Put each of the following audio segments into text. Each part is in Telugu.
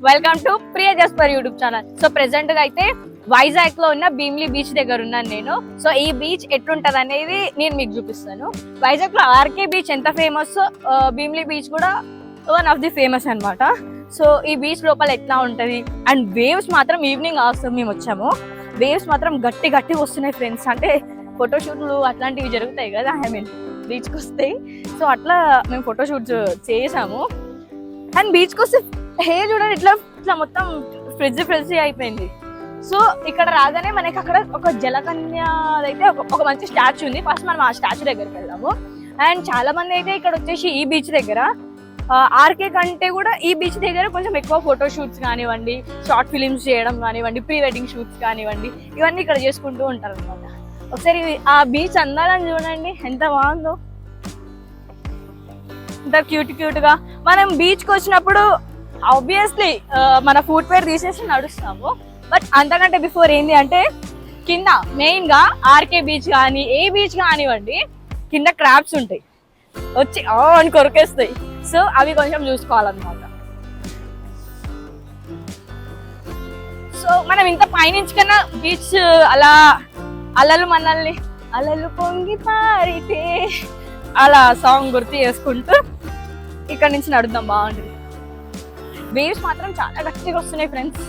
Welcome to Priya Jasper YouTube channel. So present గా అయితే వైజాగ్ లో ఉన్న భీమిలి బీచ్ దగ్గర ఉన్నాను నేను. సో ఈ బీచ్ ఎట్లుంటది అనేది నేను మీకు చూపిస్తాను. వైజాగ్ లో ఆర్కే బీచ్ ఎంత ఫేమస్, భీమిలి బీచ్ కూడా వన్ ఆఫ్ ది ఫేమస్ అన్నమాట. సో ఈ బీచ్ లోపల ఎట్లా ఉంటది అండ్ వేవ్స్ మాత్రం ఈవినింగ్ అవసరం మేము వచ్చాము. వేవ్స్ మాత్రం గట్టి గట్టి వస్తున్నాయి ఫ్రెండ్స్. అంటే ఫోటోషూట్లు అట్లాంటివి జరుగుతాయి కదా, ఐ మీన్ బీచ్కి వస్తాయి. సో అట్లా మేము ఫోటోషూట్స్ చేసాము. అండ్ బీచ్కి వస్తే హెయిర్ చూడండి ఇట్లా ఇట్లా మొత్తం ఫ్రిడ్జ్ అయిపోయింది. సో ఇక్కడ రాగానే మనకి అక్కడ ఒక జలకన్య అయితే ఒక మంచి స్టాచ్యూ ఉంది. ఫస్ట్ మనం ఆ స్టాచ్యూ దగ్గరికి వెళ్దాము. అండ్ చాలా మంది అయితే ఇక్కడ వచ్చేసి ఈ బీచ్ దగ్గర ఆర్కే కంటే కూడా ఈ బీచ్ దగ్గర కొంచెం ఎక్కువ ఫోటో షూట్స్ కానివ్వండి, షార్ట్ ఫిలిమ్స్ చేయడం కానివ్వండి, ప్రీ వెడ్డింగ్ షూట్స్ కానివ్వండి, ఇవన్నీ ఇక్కడ చేసుకుంటూ ఉంటారు అనమాట. ఒకసారి ఆ బీచ్ అందాలని చూడండి ఎంత బాగుందో, ఇంత క్యూట్ గా. మనం బీచ్కి వచ్చినప్పుడు ఆబ్వియస్లీ మన ఫుట్వేర్ తీసేసి నడుస్తాము. బట్ అంతకంటే బిఫోర్ ఏంటి అంటే కింద మెయిన్ గా ఆర్కే బీచ్ కానీ ఏ బీచ్ కానివ్వండి కింద క్రాబ్స్ ఉంటాయి, వచ్చి అని కొరికేస్తాయి. సో అవి కొంచెం చూసుకోవాలన్నమాట. సో మనం ఇంత పైనుంచి కన్నా బీచ్ అలా అలలు మనల్ని అలలు పొంగి పారితే అలా సాంగ్ గుర్తు చేసుకుంటూ ఇక్కడ నుంచి నడుద్దాం, బాగుంటుంది. వేవ్స్ మాత్రం చాలా గట్టిగా వస్తున్నాయి ఫ్రెండ్స్.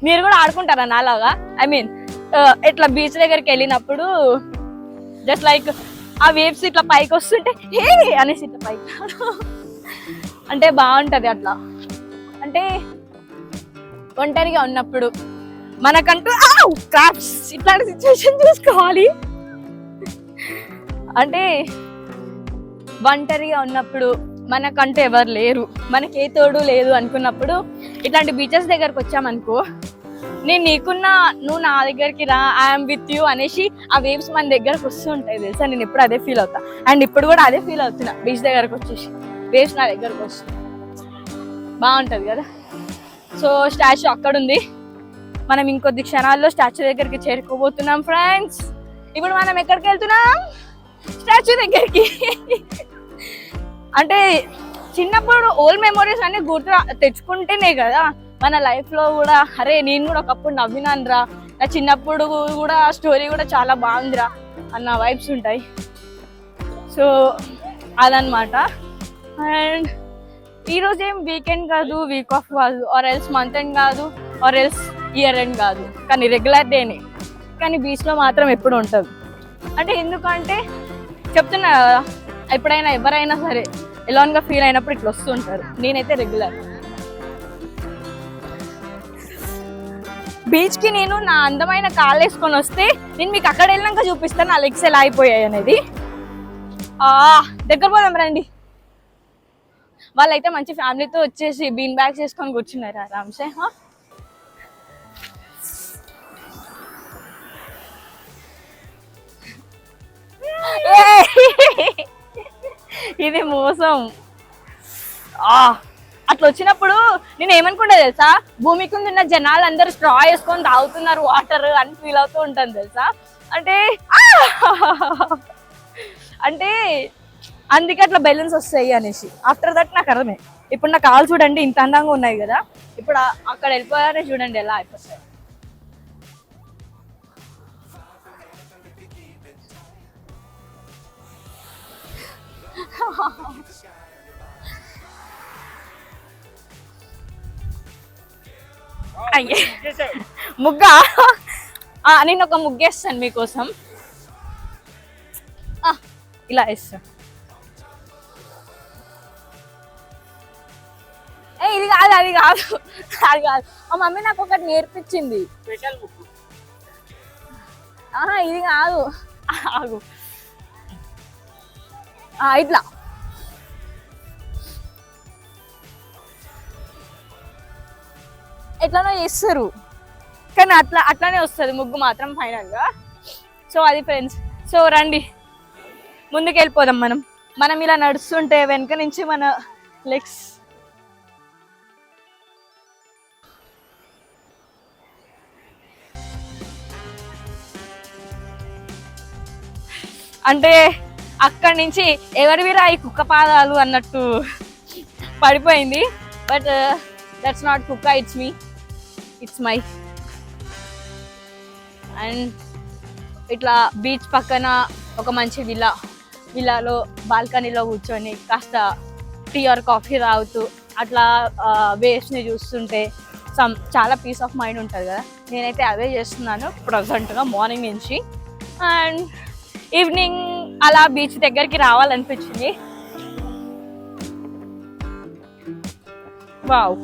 మీరు కూడా ఆడుకుంటారా నాలాగా? ఐ మీన్ ఇట్లా బీచ్ దగ్గరికి వెళ్ళినప్పుడు జస్ట్ లైక్ ఆ వేవ్స్ ఇట్లా పైకి వస్తుంటే హే అనేసి ఇట్లా పైకి అంటే బాగుంటది అట్లా. అంటే ఒంటరిగా ఉన్నప్పుడు మనకంటూ క్రాప్స్ ఇట్లాంటి సిచ్యువేషన్ చూసుకోవాలి. అంటే ఒంటరిగా ఉన్నప్పుడు మనకంటూ ఎవరు లేరు, మనకి ఏ తోడు లేదు అనుకున్నప్పుడు ఇట్లాంటి బీచెస్ దగ్గరకు వచ్చామనుకో, నేను నీకున్నా నువ్వు నా దగ్గరికి రా, ఐఎమ్ విత్ యూ అనేసి ఆ వేవ్స్ మన దగ్గరకు వస్తూ ఉంటాయి తెలుసా. నేను ఎప్పుడు అదే ఫీల్ అవుతా. అండ్ ఇప్పుడు కూడా అదే ఫీల్ అవుతున్నా, బీచ్ దగ్గరకు వచ్చేసి వేవ్స్ నా దగ్గరకు వస్తుంది, బాగుంటుంది కదా. సో స్టాచ్యూ అక్కడ ఉంది, మనం ఇంకొద్ది క్షణాల్లో స్టాచ్యూ దగ్గరికి చేరుకోబోతున్నాం ఫ్రెండ్స్. ఇప్పుడు మనం ఎక్కడికి వెళ్తున్నాం? స్టాచ్యూ దగ్గరికి. అంటే చిన్నప్పుడు ఓల్డ్ మెమొరీస్ అన్ని గుర్తు తెచ్చుకుంటేనే కదా మన లైఫ్ లో కూడా అరే నేను కూడా ఒకప్పుడు నవ్వినాను రా, నా చిన్నప్పుడు కూడా స్టోరీ కూడా చాలా బాగుందిరా అన్న వైబ్స్ ఉంటాయి. సో అదనమాట. అండ్ ఈరోజు ఏం వీకెండ్ కాదు, వీక్ ఆఫ్ కాదు, ఆర్ ఎల్స్ మంత్ ఎండ్ కాదు, ఆర్ ఎల్స్ ఇయర్ ఎండ్ కాదు, కానీ రెగ్యులర్ డేనే. కానీ బీచ్లో మాత్రం ఎప్పుడు ఉంటుంది. అంటే ఎందుకంటే చెప్తున్నా కదా, ఎప్పుడైనా ఎవరైనా సరే ఎలాన్గా ఫీల్ అయినప్పుడు ఇట్లా వస్తుంటారు. నేనైతే రెగ్యులర్ బీచ్కి నేను నా అందమైన కాళ్ళు వేసుకొని వస్తే నేను మీకు అక్కడ వెళ్ళాక చూపిస్తాను నా లెగ్స్ ఎలా అయిపోయాయి అనేది. దగ్గర పోదాం రండి. వాళ్ళైతే మంచి ఫ్యామిలీతో వచ్చేసి బీన్ బ్యాగ్స్ వేసుకొని కూర్చున్నారు ఆరామ్సే. ఇది మోసం. అట్లా వచ్చినప్పుడు నేను ఏమనుకుంటా తెలుసా, భూమికి ఉన్న జనాలు అందరూ స్ట్రా వేసుకొని తాగుతున్నారు వాటర్ అని ఫీల్ అవుతూ ఉంటాను తెలుసా. అంటే అంటే అందుకే అట్లా బ్యాలెన్స్ వస్తాయి అనేసి. ఆఫ్టర్ దట్ నాకు అర్థమే. ఇప్పుడు నా కాళ్ళు చూడండి ఇంత అందంగా ఉన్నాయి కదా, ఇప్పుడు అక్కడ వెళ్ళిపోయారే చూడండి ఎలా అయిపోతాయి. అయ్యే ముగ్గా, నేను ఒక ముగ్గేస్తాను మీకోసం. ఇలా వేస్తాను. ఇది కాదు అది కాదు అది కాదు, మా మమ్మీ నాకు ఒకటి నేర్పించింది. ఇది కాదు, ఆగు. ఇట్లా ఎట్లానో చేస్తారు, కానీ అట్లానే వస్తుంది ముగ్గు మాత్రం ఫైనల్గా. సో అది ఫ్రెండ్స్. సో రండి ముందుకు వెళ్ళిపోదాం. మనం ఇలా నడుస్తుంటే వెనక నుంచి మన లెగ్స్ అంటే అక్కడి నుంచి ఎవరివిరా ఈ కుక్క పాదాలు అన్నట్టు పడిపోయింది. బట్ దట్స్ నాట్ కుక్క, it's me, it's my. And ఇట్లా బీచ్ పక్కన ఒక మంచి విల్లాలో బాల్కనీలో కూర్చొని కాస్త టీ ఆర్ కాఫీ తాగుతూ అట్లా వేవ్స్ని చూస్తుంటే చాలా పీస్ ఆఫ్ మైండ్ ఉంటుంది కదా. నేనైతే అవే చేస్తున్నాను ప్రజెంట్గా మార్నింగ్ నుంచి. అండ్ ఈవినింగ్ అలా బీచ్ దగ్గరికి రావాలనిపించింది. Wow,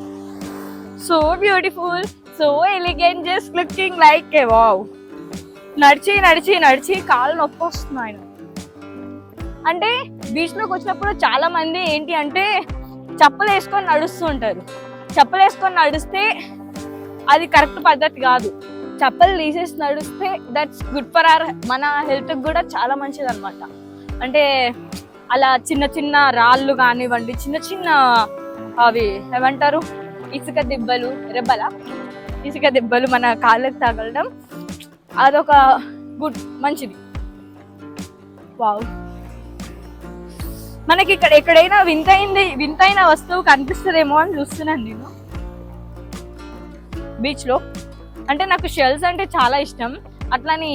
so beautiful, so elegant, just looking like a wow. నడిచి నడిచి నడిచి కాళ్ళు నొప్పి వస్తున్నాయి. అంటే బీచ్లోకి వచ్చినప్పుడు చాలా మంది ఏంటి అంటే చెప్పులు వేసుకొని నడుస్తూ ఉంటారు. చెప్పులు వేసుకొని నడిస్తే అది కరెక్ట్ పద్ధతి కాదు. చెప్పులు తీసేసి నడిస్తే దట్స్ గుడ్ ఫర్ అవర్, మన హెల్త్కి కూడా చాలా మంచిది అనమాట. అంటే అలా చిన్న చిన్న రాళ్ళు కానివ్వండి, చిన్న చిన్న అవి ఏమంటారు ఇసుక దిబ్బలు, ఇసుక దిబ్బలు మన కాళ్ళకి తగలడం అదొక గుడ్, మంచిది. వావ్, మనకి ఇక్కడ ఎక్కడైనా వింతైన వస్తువు కనిపిస్తుందేమో అని చూస్తున్నాను నేను బీచ్లో. అంటే నాకు షెల్స్ అంటే చాలా ఇష్టం. అట్లని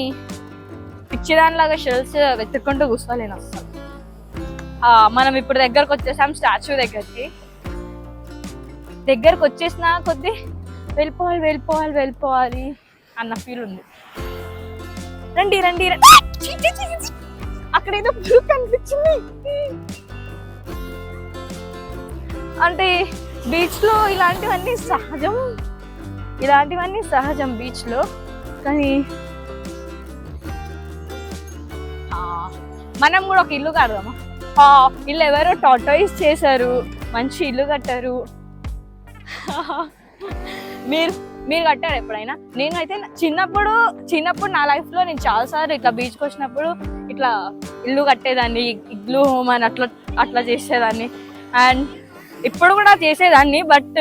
పిచ్చిదానిలాగా షెల్స్ వెతుక్కుంటూ కూర్చోలేను అసలు. మనం ఇప్పుడు దగ్గరకు వచ్చేసాం స్టాచ్యూ దగ్గరకు వచ్చేసిన కొద్దీ వెళ్ళిపోవాలి అన్న ఫీల్ ఉంది. రండి అక్కడ ఏదో బ్లూ కనిపించింది. అంటే బీచ్లో ఇలాంటివన్నీ సహజం బీచ్లో. కానీ మనం కూడా ఒక ఇల్లు కడదామా? ఇల్లు ఎవరో టార్టాయిస్ చేశారు, మంచి ఇల్లు కట్టారు. మీరు కట్టారు ఎప్పుడైనా? నేనైతే చిన్నప్పుడు నా లైఫ్లో నేను చాలాసార్లు ఇట్లా బీచ్కి వచ్చినప్పుడు ఇట్లా ఇల్లు కట్టేదాన్ని, ఇగ్లూ హోమ్ అని అట్లా చేసేదాన్ని. అండ్ ఇప్పుడు కూడా చేసేదాన్ని, బట్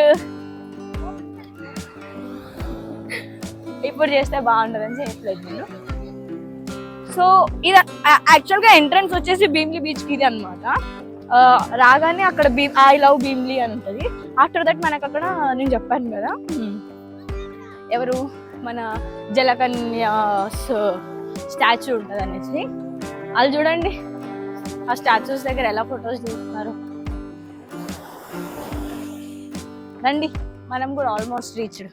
ఇప్పుడు చేస్తే బాగుంటుందని చేయట్లేదు నేను. సో ఇది యాక్చువల్గా ఎంట్రన్స్ వచ్చేసి భీమ్లీ బీచ్కి ఇది అనమాట. రాగానే అక్కడ ఐ లవ్ భీమ్లీ అని ఉంటుంది. ఆఫ్టర్ దట్ మనకు అక్కడ నేను చెప్పాను కదా ఎవరు మన జలకన్యాస్ స్టాచ్యూ ఉంటుంది అనేసి. వాళ్ళు చూడండి ఆ స్టాచ్యూస్ దగ్గర ఎలా ఫొటోస్ తీస్తున్నారు. రండి, మనం కూడా almost reached.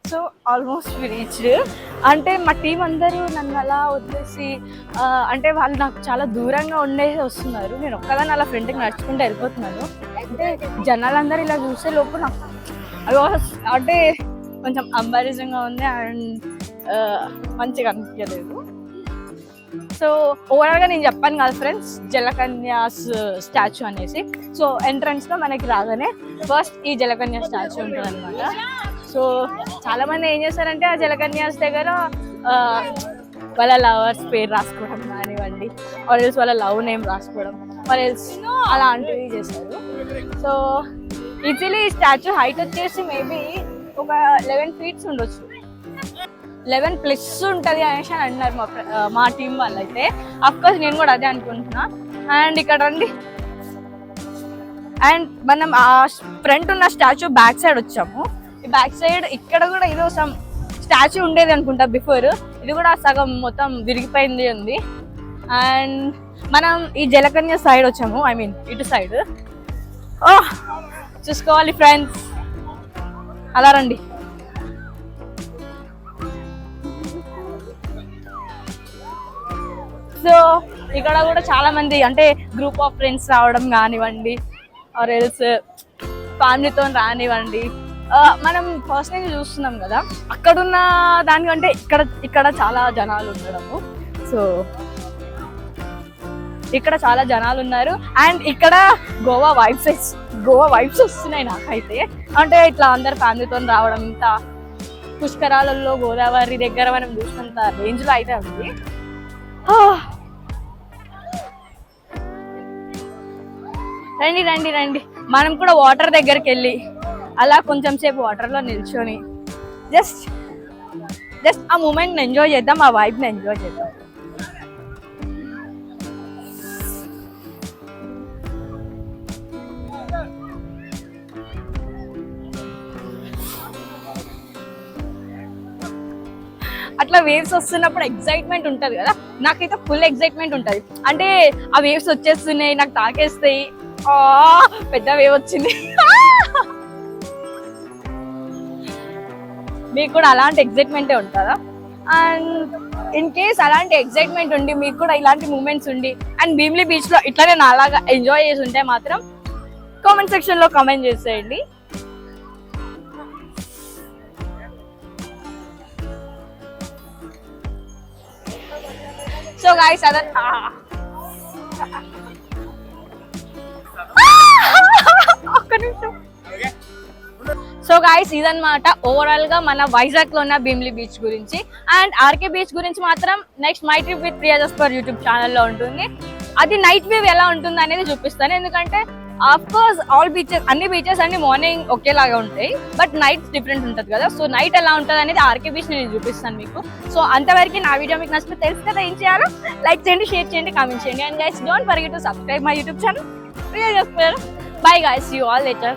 So almost reached. అంటే మా టీం అందరూ నన్ను అలా వదిలేసి అంటే వాళ్ళు నాకు చాలా దూరంగా ఉండేసి వస్తున్నారు. నేను ఒక్కదాన్ని అలా ఫ్రంట్కి నడుచుకుంటూ వెళ్ళిపోతున్నాను. అంటే జనాలందరూ ఇలా చూసే లోపు నాకు అంటే కొంచెం అంబారిజంగా ఉంది అండ్ మంచిగా అనిపించలేదు. సో ఓవరాల్గా నేను చెప్పాను కదా ఫ్రెండ్స్, జలకన్యాస్ స్టాచ్యూ అనేసి. సో ఎంట్రన్స్లో మనకి రాగానే ఫస్ట్ ఈ జలకన్యా స్టాచ్యూ ఉంటుంది అనమాట. సో చాలామంది ఏం చేస్తారంటే ఆ జలకన్యాస్ దగ్గర వాళ్ళ లవర్స్ పేరు రాసుకోవడం కానివ్వండి, ఆర్ ఎల్స్ వాళ్ళ లవ్ నేమ్ రాసుకోవడం, ఆర్ ఎల్స్ అలాంటివి చేస్తారు. సో ఈజీలీ ఈ స్టాచ్యూ హైట్ వచ్చేసి మేబీ ఒక 11 feet ఉండొచ్చు, 11+ ఉంటుంది అనేసి అని అన్నారు మా టీం వాళ్ళు అయితే. అఫ్కోర్స్ నేను కూడా అదే అనుకుంటున్నా. అండ్ ఇక్కడ రండి, అండ్ మనం ఆ ఫ్రంట్ ఉన్న స్టాచ్యూ బ్యాక్ సైడ్ వచ్చాము. ఈ బ్యాక్ సైడ్ ఇక్కడ కూడా ఏదో సమ్ స్టాచ్యూ ఉండేది అనుకుంటా బిఫోర్. ఇది కూడా సగం మొత్తం విరిగిపోయింది ఉంది. అండ్ మనం ఈ జలకన్య సైడ్ వచ్చాము, ఐ మీన్ ఇటు సైడ్. చూసుకోవాలి ఫ్రెండ్స్, అలా రండి. సో ఇక్కడ కూడా చాలా మంది అంటే గ్రూప్ ఆఫ్ ఫ్రెండ్స్ రావడం కానివ్వండి, ఆర్ ఎల్స్ ఫ్యామిలీతో రానివ్వండి. మనం పర్సనల్గా చూస్తున్నాం కదా, అక్కడున్న దానికంటే ఇక్కడ చాలా జనాలు ఉండడము. సో ఇక్కడ చాలా జనాలు ఉన్నారు. అండ్ ఇక్కడ గోవా వైబ్స్ వస్తున్నాయి నాకైతే. అంటే ఇట్లా అందరు ఫ్యామిలీతో రావడం, ఇంత పుష్కరాలలో గోదావరి దగ్గర మనం చూసినంత రేంజ్ లో అయితే ఉంది. రండి రండి రండి, మనం కూడా వాటర్ దగ్గరికి వెళ్ళి అలా కొంచెం సేపు వాటర్ లో నిల్చొని జస్ట్ ఆ మూమెంట్ ఎంజాయ్ చేద్దాం, ఆ వైబ్ ని ఎంజాయ్ చేద్దాం. అట్లా వేవ్స్ వస్తున్నప్పుడు ఎక్సైట్మెంట్ ఉంటది కదా, నాకైతే ఫుల్ ఎక్సైట్మెంట్ ఉంటది. అంటే ఆ వేవ్స్ వచ్చేస్తున్నాయి, నాకు తాకేస్తాయి, పెద్ద వేవ్ వచ్చింది. మీకు కూడా అలాంటి ఎక్సైట్మెంటే ఉంటుందా? అండ్ ఇన్ కేస్ అలాంటి ఎక్సైట్మెంట్ ఉండి మీకు కూడా ఇలాంటి మూమెంట్స్ ఉండి అండ్ భీమిలి బీచ్ లో ఇట్లానే నాలాగా ఎంజాయ్ చేసి ఉంటే మాత్రం కామెంట్ సెక్షన్ లో కామెంట్ చేసేయండి. సో గైస్ ఇదన్నమాట ఓవరాల్ గా మన వైజాగ్ లో ఉన్న భీమిలి బీచ్ గురించి. అండ్ ఆర్కే బీచ్ గురించి మాత్రం next my trip with Priya Jasper YouTube ఛానల్లో ఉంటుంది. అది నైట్ వ్యూ ఎలా ఉంటుంది అనేది చూపిస్తాను. ఎందుకంటే ఆఫ్ కోర్స్ అన్ని బీచెస్ అన్ని మార్నింగ్ ఒకేలాగా ఉంటాయి, బట్ నైట్ డిఫరెంట్ ఉంటుంది కదా. సో నైట్ ఎలా ఉంటుంది అనేది ఆర్కే బీచ్ నేను చూపిస్తాను మీకు. సో అంతవరకు నా వీడియో మీకు నచ్చితే తెలుసు కదా ఏం చేయాలో. లైక్ చేయండి, షేర్ చేయండి, కామెంట్ చేయండి. And guys don't forget to subscribe my YouTube channel Priya Jasper. Bye guys, see you all later.